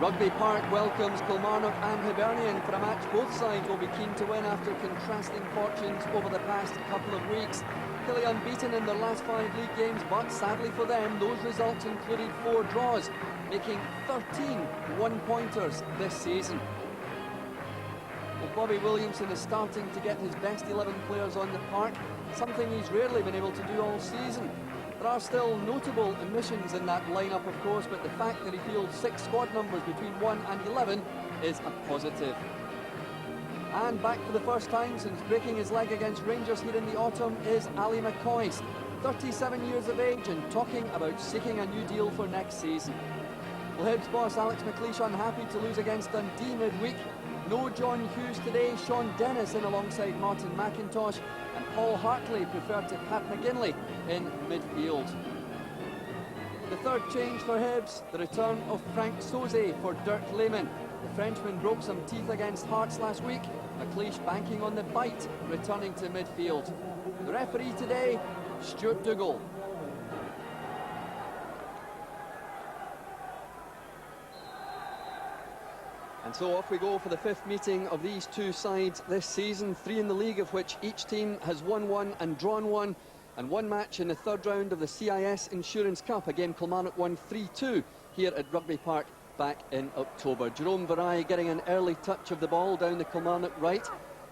Rugby Park welcomes Kilmarnock and Hibernian for a match both sides will be keen to win after contrasting fortunes over the past couple of weeks. Killie unbeaten in their last 5 league games, but sadly for them, those results included 4 draws, making 13 one-pointers this season. Well, Bobby Williamson is starting to get his best 11 players on the park, something he's rarely been able to do all season. There are still notable omissions in that lineup, of course, but the fact that he fields 6 squad numbers between 1 and 11 is a positive. And back for the first time since breaking his leg against Rangers here in the autumn is Ali McCoist, 37 years of age and talking about seeking a new deal for next season. Well, Hibs boss Alex McLeish unhappy to lose against Dundee midweek. No John Hughes today, Sean Dennis in alongside Martin McIntosh, and Paul Hartley preferred to Pat McKinlay in midfield. The third change for Hibs, the return of Frank Sauzet for Dirk Lehmann. The Frenchman broke some teeth against Hearts last week. McLeish banking on the bite, returning to midfield. The referee today, Stuart Dougal. And so off we go for the 5th meeting of these two sides this season, 3 in the league, of which each team has won 1 and drawn 1, and 1 match in the 3rd round of the CIS Insurance Cup. Again, Kilmarnock won 3-2 here at Rugby Park back in October. Jerome Vareille getting an early touch of the ball down the Kilmarnock right,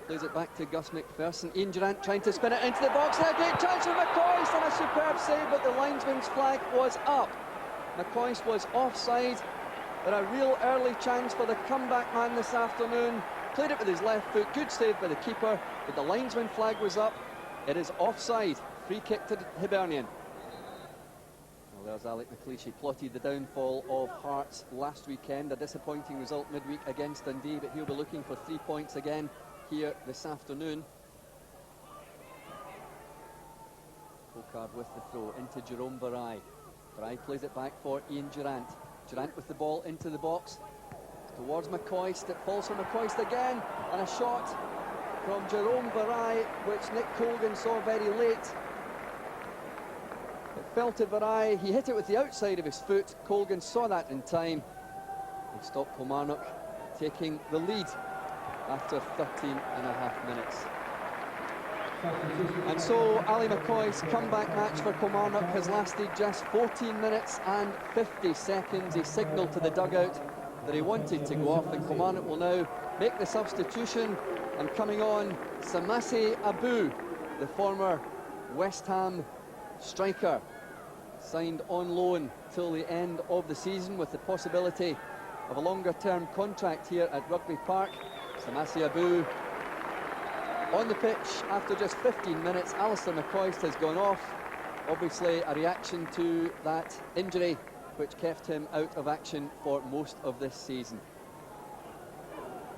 plays it back to Gus MacPherson. Ian Durrant trying to spin it into the box, and a great chance for McCoist, and a superb save, but the linesman's flag was up. McCoist was offside. But a real early chance for the comeback man this afternoon. Played it with his left foot, good save by the keeper, but the linesman flag was up. It is offside, free kick to Hibernian. Well, there's Alec McLeish. He plotted the downfall of Hearts last weekend, a disappointing result midweek against Dundee, but he'll be looking for 3 points again here this afternoon. Cocard with the throw into Jerome Vareille. Vareille plays it back for Ian Durrant. Durrant with the ball into the box towards McCoist. It falls for McCoist again, and a shot from Jerome Vareille, which Nick Colgan saw very late. It fell to Vareille. He hit it with the outside of his foot. Colgan saw that in time. He stopped Kilmarnock taking the lead after 13.5 minutes. And so Ali McCoist's comeback match for Kilmarnock has lasted just 14 minutes and 50 seconds. He signalled to the dugout that he wanted to go off, and Kilmarnock will now make the substitution. And coming on, Samasi Abou, the former West Ham striker, signed on loan till the end of the season with the possibility of a longer-term contract here at Rugby Park. Samasi Abou on the pitch after just 15 minutes. Alistair McCoist has gone off. Obviously a reaction to that injury which kept him out of action for most of this season.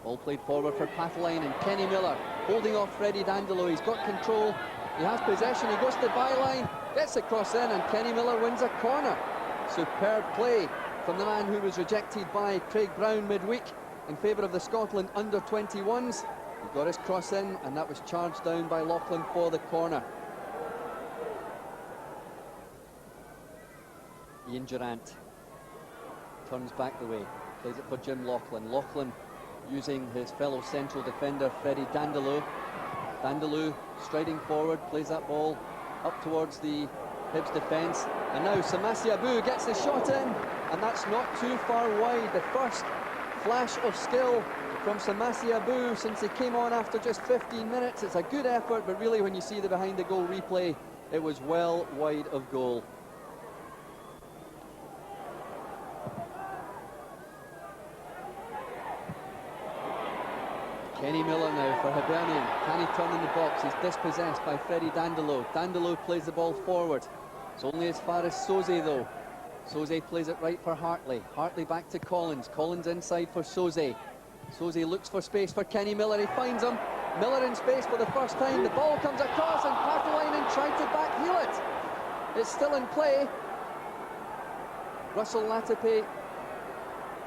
Ball played forward for Pathline, and Kenny Miller holding off Freddie Dindeleux. He's got control, he has possession, he goes to the byline, gets the cross in, and Kenny Miller wins a corner. Superb play from the man who was rejected by Craig Brown midweek in favour of the Scotland under-21s. He got his cross in, and that was charged down by Lauchlan for the corner. Ian Durrant turns back the way, plays it for Jim Lauchlan. Lauchlan using his fellow central defender Freddie Dindeleux. Dindeleux striding forward, plays that ball up towards the Hibs defence, and now Samasi Abou gets the shot in, and that's not too far wide. The first flash of skill from Samasi Abou since he came on after just 15 minutes. It's a good effort, but really when you see the behind the goal replay, it was well wide of goal. Kenny Miller now for Hibernian. Can he turn in the box? He's dispossessed by Freddie Dindeleux. Dindeleux plays the ball forward. It's only as far as Sauzet though. Sauzet plays it right for Hartley. Hartley back to Collins. Collins inside for Sauzet. Sauzet looks for space for Kenny Miller. He finds him. Miller in space for the first time. The ball comes across, and Pathline tried to backheel it. It's still in play. Russell Latipe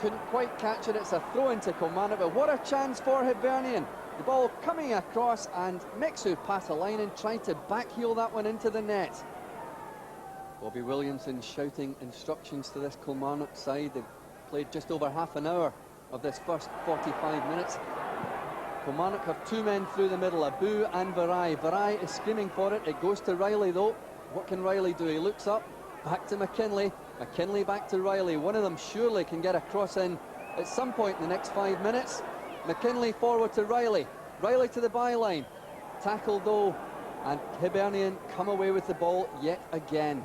couldn't quite catch it. It's a throw into Kilmarnock, but what a chance for Hibernian. The ball coming across, and Mixu Pathline tried to backheel that one into the net. Bobby Williamson shouting instructions to this Kilmarnock side. They've played just over half an hour of this first 45 minutes. Kilmarnock have two men through the middle, Abou and Vareille. Vareille is screaming for it. It goes to Reilly though. What can Reilly do? He looks up, back to McKinlay. McKinlay back to Reilly. One of them surely can get a cross in at some point in the next 5 minutes. McKinlay forward to Reilly. Reilly to the byline. Tackle though, and Hibernian come away with the ball yet again.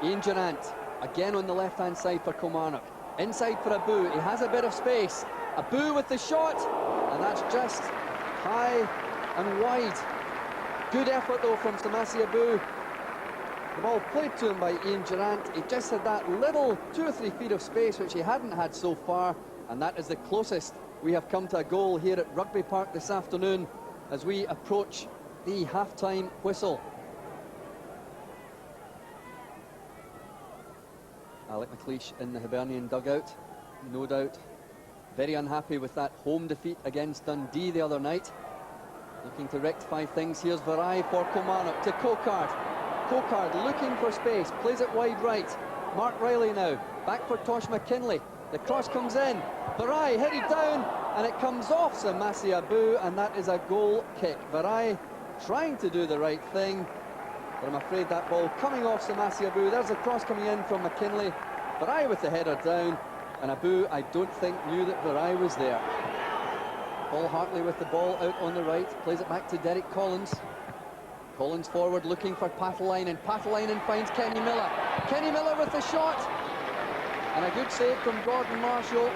Ian Durrant again on the left-hand side for Kilmarnock. Inside for Abou. He has a bit of space. Abou with the shot, and that's just high and wide. Good effort though from Samasi Abou. The ball played to him by Ian Durrant. He just had that little 2 or 3 feet of space which he hadn't had so far, and that is the closest we have come to a goal here at Rugby Park this afternoon as we approach the half-time whistle. Alec McLeish in the Hibernian dugout, no doubt very unhappy with that home defeat against Dundee the other night. Looking to rectify things. Here's Vareille for Kilmarnock to Cocard. Cocard looking for space, plays it wide right. Mark Reilly now, back for Tosh McKinlay. The cross comes in, Vareille headed down, and it comes off Samasi Abou, and that is a goal kick. Vareille trying to do the right thing, but I'm afraid that ball coming off Samasi Abou. There's a cross coming in from McKinlay. Vareille with the header down, and Abou, I don't think, knew that Vareille was there. Paul Hartley with the ball out on the right, plays it back to Derek Collins. Collins forward looking for Paatelainen. Paatelainen finds Kenny Miller. Kenny Miller with the shot, and a good save from Gordon Marshall.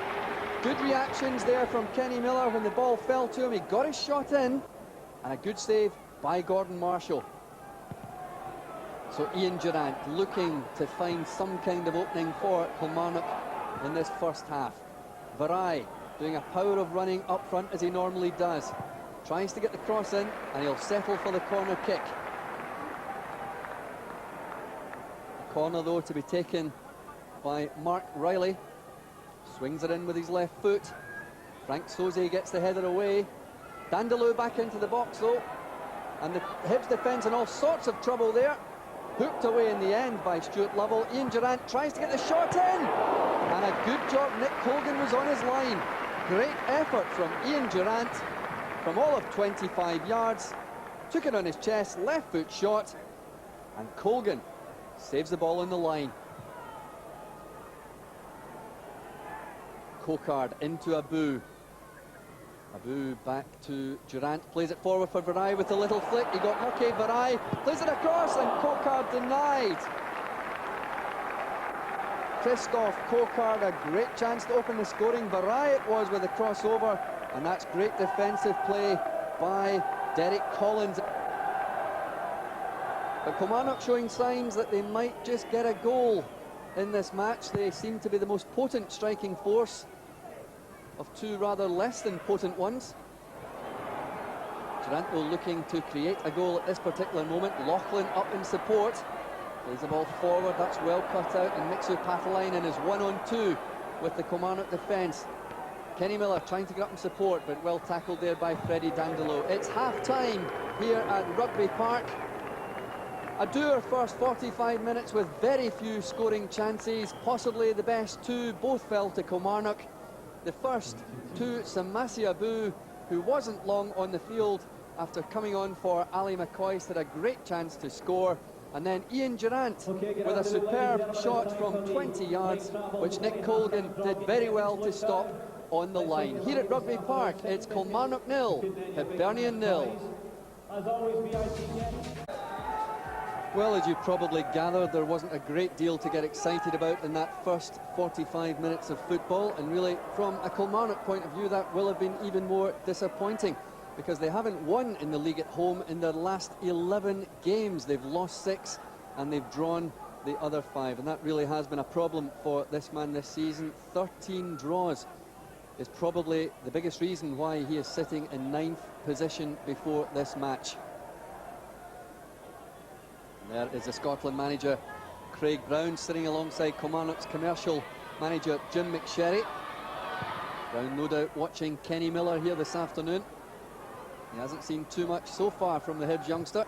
Good reactions there from Kenny Miller when the ball fell to him. He got his shot in, and a good save by Gordon Marshall. So Ian Durrant looking to find some kind of opening for Kilmarnock in this first half. Vareille doing a power of running up front as he normally does. Tries to get the cross in, and he'll settle for the corner kick. A corner though to be taken by Mark Reilly. Swings it in with his left foot. Frank Soze gets the header away. Dindeleux back into the box though, and the Hibs defence in all sorts of trouble there. Hooked away in the end by Stuart Lovell. Ian Durrant tries to get the shot in, and a good job. Nick Colgan was on his line. Great effort from Ian Durrant from all of 25 yards. Took it on his chest, left foot shot, and Colgan saves the ball on the line. Cocard into Abou. Abou back to Durrant, plays it forward for Vareille with a little flick. He got lucky. Vareille plays it across, and Cocard denied. Christophe Cocard, a great chance to open the scoring. Vareille it was with a crossover, and that's great defensive play by Derek Collins. But Kilmarnock showing signs that they might just get a goal in this match. They seem to be the most potent striking force of two rather less than potent ones. Durrant will looking to create a goal at this particular moment. Lauchlan up in support. Plays the ball forward, that's well cut out, and Mixu Paatelainen is 1-on-2 with the Kilmarnock defence. Kenny Miller trying to get up in support, but well tackled there by Freddie Dindeleux. It's half-time here at Rugby Park. A dour first 45 minutes with very few scoring chances, possibly the best two, both fell to Kilmarnock. The first to Samasi Abou, who wasn't long on the field after coming on for Ali McCoist, had a great chance to score. And then Ian Durrant with a superb shot from 20 yards, which Nick Colgan did very well to stop on the line. Here at Rugby Park, it's Kilmarnock 0, Hibernian 0. Well, as you probably gathered, there wasn't a great deal to get excited about in that first 45 minutes of football, and really from a Kilmarnock point of view that will have been even more disappointing, because they haven't won in the league at home in their last 11 games. They've lost 6 and they've drawn the other 5, and that really has been a problem for this man this season. 13 draws is probably the biggest reason why he is sitting in 9th position before this match. There is the Scotland manager, Craig Brown, sitting alongside Kilmarnock's commercial manager, Jim McSherry. Brown no doubt watching Kenny Miller here this afternoon. He hasn't seen too much so far from the Hibs youngster.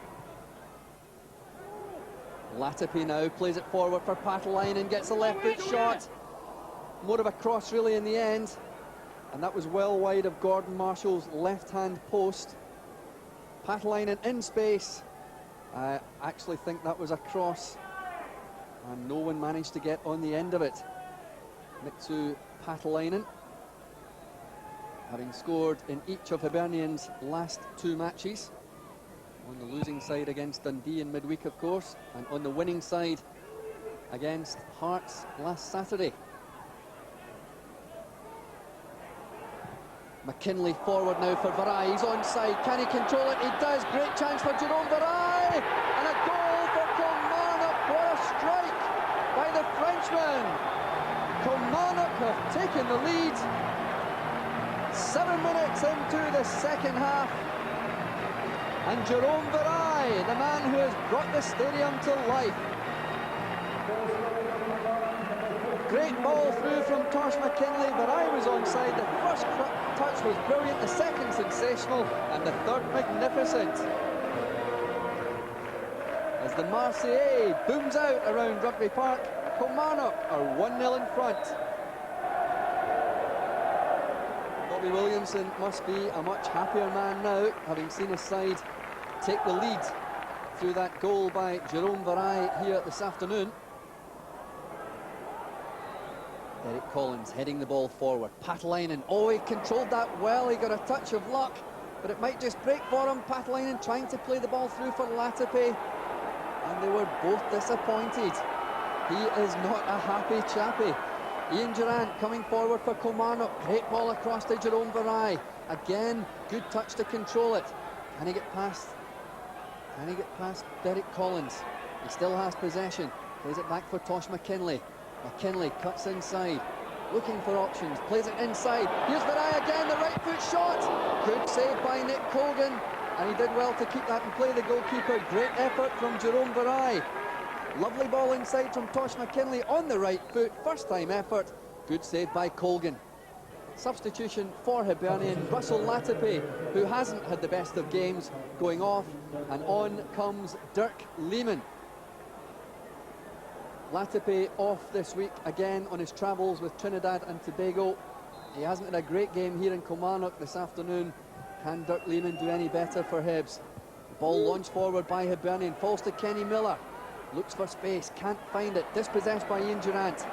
Latipi now plays it forward for Patelainen and gets a left foot shot. More of a cross really in the end, and that was well wide of Gordon Marshall's left-hand post. Patelainen in space. I actually think that was a cross, and no one managed to get on the end of it. Mitsou Patelainen, having scored in each of Hibernian's last 2 matches. On the losing side against Dundee in midweek, of course, and on the winning side against Hearts last Saturday. McKinlay forward now for Vareille. He's onside. Can he control it? He does. Great chance for Jerome Vareille. And a goal for Kilmarnock. What a strike by the Frenchman. Kilmarnock have taken the lead. 7 minutes into the second half. And Jerome Vareille, the man who has brought the stadium to life. Great ball through from Tosh McKinlay. Vareille was onside. The first touch was brilliant, the second sensational, and the third magnificent. As the Marseillais booms out around Rugby Park, Kilmarnock are 1-0 in front. Bobby Williamson must be a much happier man now, having seen his side take the lead through that goal by Jerome Vareille here this afternoon. Derek Collins heading the ball forward. Patelainen, oh, he controlled that well. He got a touch of luck, but it might just break for him. Patelainen trying to play the ball through for Latipi, and they were both disappointed. He is not a happy chappy. Ian Durrant coming forward for Kilmarnock. Great ball across to Jerome Vareille. Again, good touch to control it. Can he get past? Can he get past Derek Collins? He still has possession. Plays it back for Tosh McKinlay. McKinlay cuts inside, looking for options, plays it inside. Here's Vareille again, the right foot shot. Good save by Nick Colgan, and he did well to keep that and play the goalkeeper. Great effort from Jerome Vareille. Lovely ball inside from Tosh McKinlay on the right foot. First time effort. Good save by Colgan. Substitution for Hibernian, Russell Latipi, who hasn't had the best of games, going off, and on comes Dirk Lehmann. Latipi off this week again on his travels with Trinidad and Tobago. He hasn't had a great game here in Kilmarnock this afternoon. Can Dirk Lehmann do any better for Hibs? The ball launched forward by Hibernian, falls to Kenny Miller. Looks for space, can't find it. Dispossessed by Ian Durrant.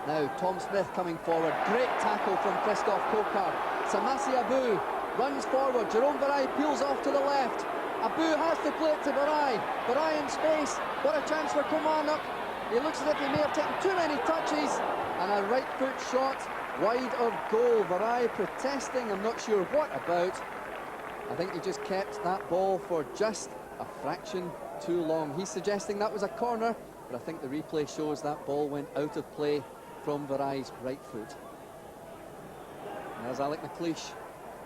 Now Tom Smith coming forward. Great tackle from Christophe Cocard. Samasi Abou runs forward. Jerome Vareille peels off to the left. Abou has to play it to Vareille. Vareille in space. What a chance for Kilmarnock. He looks as if he may have taken too many touches. And a right foot shot wide of goal. Vareille protesting, I'm not sure what about. I think he just kept that ball for just a fraction too long. He's suggesting that was a corner, but I think the replay shows that ball went out of play from Vareille's right foot. And there's Alec McLeish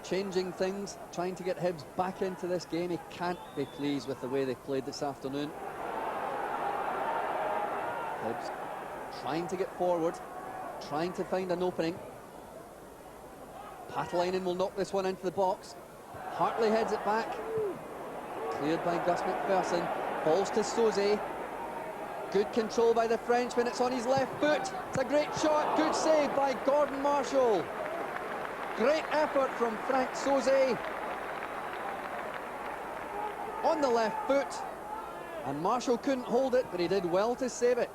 changing things, trying to get Hibs back into this game. He can't be pleased with the way they played this afternoon. Hibs trying to get forward, trying to find an opening. Patelainen will knock this one into the box. Hartley heads it back. Cleared by Gus MacPherson. Falls to Sauzet. Good control by the Frenchman. It's on his left foot. It's a great shot. Good save by Gordon Marshall. Great effort from Frank Sauzet. On the left foot. And Marshall couldn't hold it, but he did well to save it.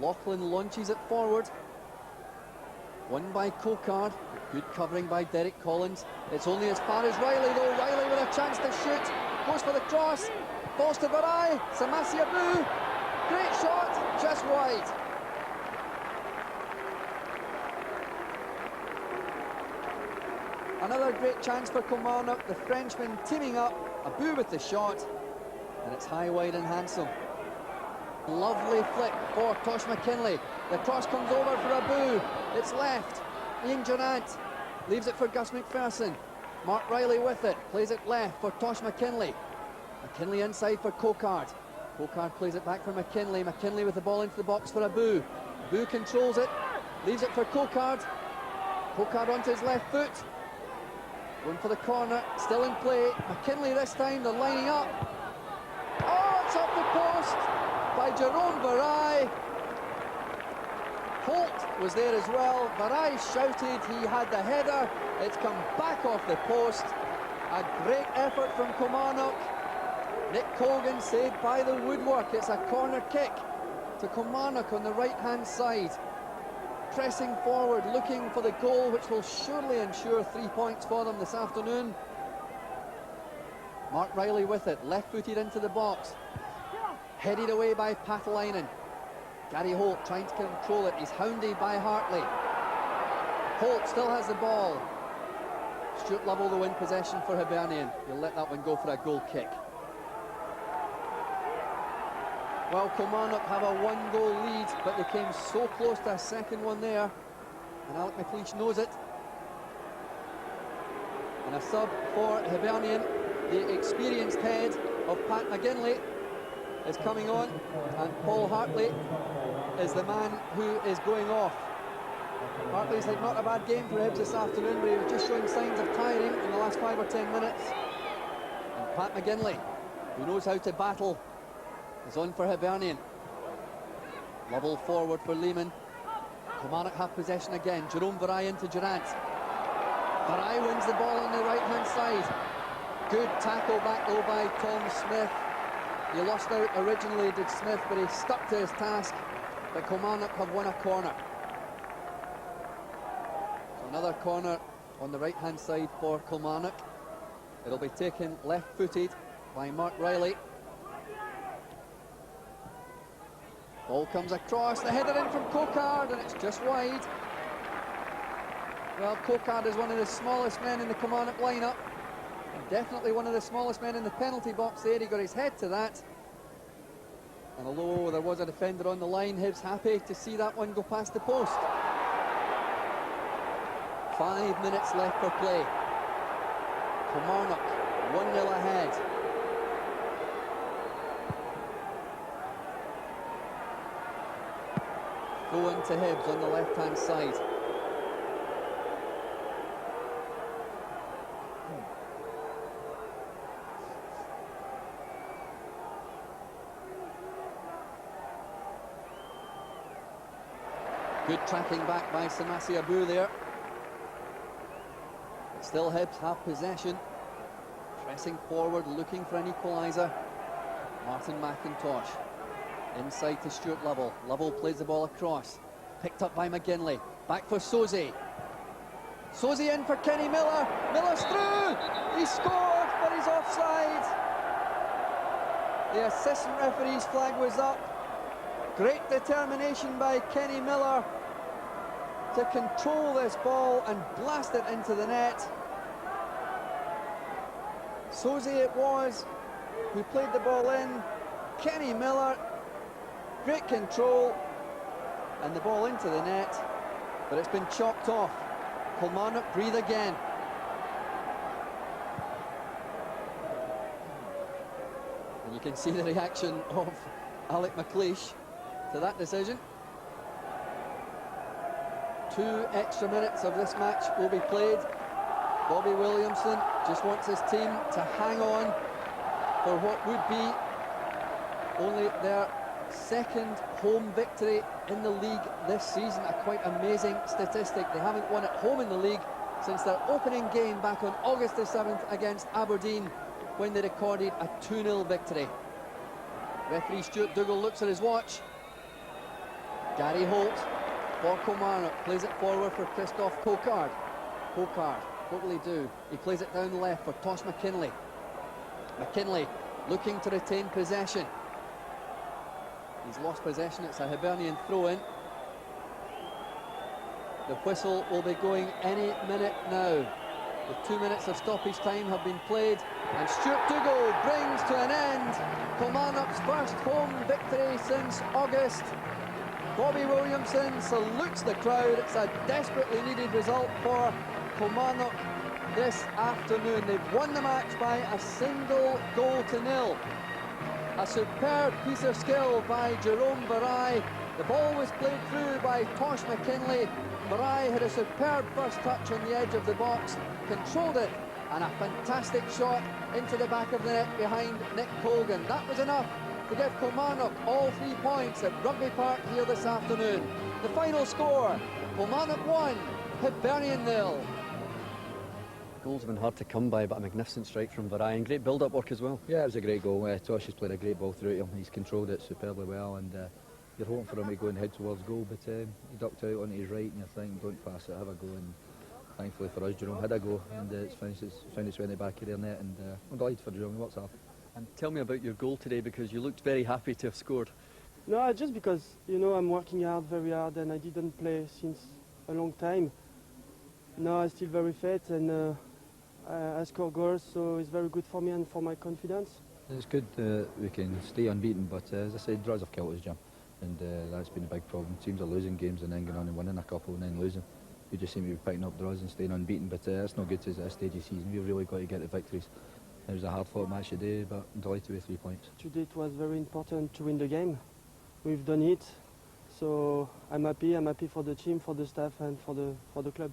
Lauchlan launches it forward. Won by Cocard. Good covering by Derek Collins. It's only as far as Reilly though. Reilly with a chance to shoot. Goes for the cross. Falls to Vareille. Samasi Abou. Great shot. Just wide. Another great chance for Kilmarnock. The Frenchman teaming up. Abou with the shot. And it's high, wide and handsome. Lovely flick for Tosh McKinlay. The cross comes over for Abou. It's left. Ian Durrant leaves it for Gus MacPherson. Mark Reilly with it. Plays it left for Tosh McKinlay. McKinlay inside for Cocard. Cocard plays it back for McKinlay. McKinlay with the ball into the box for Abou. Abou controls it. Leaves it for Cocard. Cocard onto his left foot. Going for the corner, still in play. McKinlay this time, they're lining up. Oh, it's off the post by Jerome Vareille. Holt was there as well. Vareille shouted, he had the header. It's come back off the post. A great effort from Kilmarnock. Nick Cogan saved by the woodwork. It's a corner kick to Kilmarnock on the right-hand side. Pressing forward, looking for the goal, which will surely ensure 3 points for them this afternoon. Mark Reilly with it, left-footed into the box. Headed away by Patalainen. Gary Holt trying to control it. He's hounded by Hartley. Holt still has the ball. Stuart Lovell the win possession for Hibernian. He'll let that one go for a goal kick. Well, Kilmarnock have a one-goal lead, but they came so close to a second one there, and Alec McLeish knows it. And a sub for Hibernian, the experienced head of Pat McKinlay is coming on, and Paul Hartley is the man who is going off. Hartley's had not a bad game for Hibs this afternoon, but he was just showing signs of tiring in the last 5 or 10 minutes. And Pat McKinlay, who knows how to battle, is on for Hibernian. Lovell forward for Lehman. Kilmarnock have possession again. Jerome Vareille into Durrant. Vareille wins the ball on the right-hand side. Good tackle back though by Tom Smith. He lost out originally, did Smith, but he stuck to his task. But Kilmarnock have won a corner. So another corner on the right-hand side for Kilmarnock. It'll be taken left-footed by Mark Reilly. Ball comes across, the header in from Cocard, and it's just wide. Well, Cocard is one of the smallest men in the Kilmarnock lineup, and definitely one of the smallest men in the penalty box there. He got his head to that. And although there was a defender on the line, Hibs happy to see that one go past the post. 5 minutes left for play. Kilmarnock 1-0 ahead. Go into Hibs on the left-hand side. Good tracking back by Samasi Abou there. But still Hibs have possession. Pressing forward, looking for an equaliser. Martin McIntosh. Inside to Stuart Lovell. Lovell plays the ball across. Picked up by McKinlay. Back for Sosie. Sosie in for Kenny Miller. Miller's through! He scored, but he's offside. The assistant referee's flag was up. Great determination by Kenny Miller to control this ball and blast it into the net. Sosie it was who played the ball in. Kenny Miller, great control, and the ball into the net, but it's been chopped off. Kilmarnock breathe again. And you can see the reaction of Alec McLeish to that decision. 2 extra minutes of this match will be played. Bobby Williamson just wants his team to hang on for what would be only their second home victory in the league this season. A quite amazing statistic. They haven't won at home in the league since their opening game back on August the 7th against Aberdeen, when they recorded a 2-0 victory. Referee Stuart Dougal looks at his watch. Gary Holt for Kilmarnock plays it forward for Christoph Cocard. Cocard, what will he do? He plays it down the left for Tosh McKinlay. McKinlay looking to retain possession. He's lost possession. It's a Hibernian throw-in. The whistle will be going any minute now. The 2 minutes of stoppage time have been played, and Stuart Dougal brings to an end Kilmarnock's first home victory since August. Bobby Williamson salutes the crowd. It's a desperately needed result for Kilmarnock this afternoon. They've won the match by a single goal to nil. A superb piece of skill by Jerome Vareille. The ball was played through by Tosh McKinlay. Vareille had a superb first touch on the edge of the box, controlled it And a fantastic shot into the back of the net behind Nick Colgan. That was enough to give Kilmarnock all 3 points at Rugby Park here this afternoon. The final score, Kilmarnock 1, Hibernian 0. Goals have been hard to come by, but a magnificent strike from Vareille and great build-up work as well. Yeah, it was a great goal. Tosh has played a great ball through to him. He's controlled it superbly well, and you're hoping for him to go and head towards goal, but he ducked out onto his right, and you're thinking, don't pass it, have a go. And thankfully for us, Jerome had a go, and it's found its way in the back of their net, and I'm delighted for Jerome. He works hard. And tell me about your goal today, because you looked very happy to have scored. No, just because, you know, I'm working hard, very hard, and I didn't play since a long time. Now I'm still very fit, and I score goals, so it's very good for me and for my confidence. It's good we can stay unbeaten, but as I said, draws have killed us, Jim, and that's been a big problem. Teams are losing games and then going on and winning a couple and then losing. We just seem to be picking up draws and staying unbeaten, but it's not good at this stage of the season. We've really got to get the victories. It was a hard-fought match today, but I'm delighted with 3 points. Today it was very important to win the game. We've done it, so I'm happy for the team, for the staff and for the club.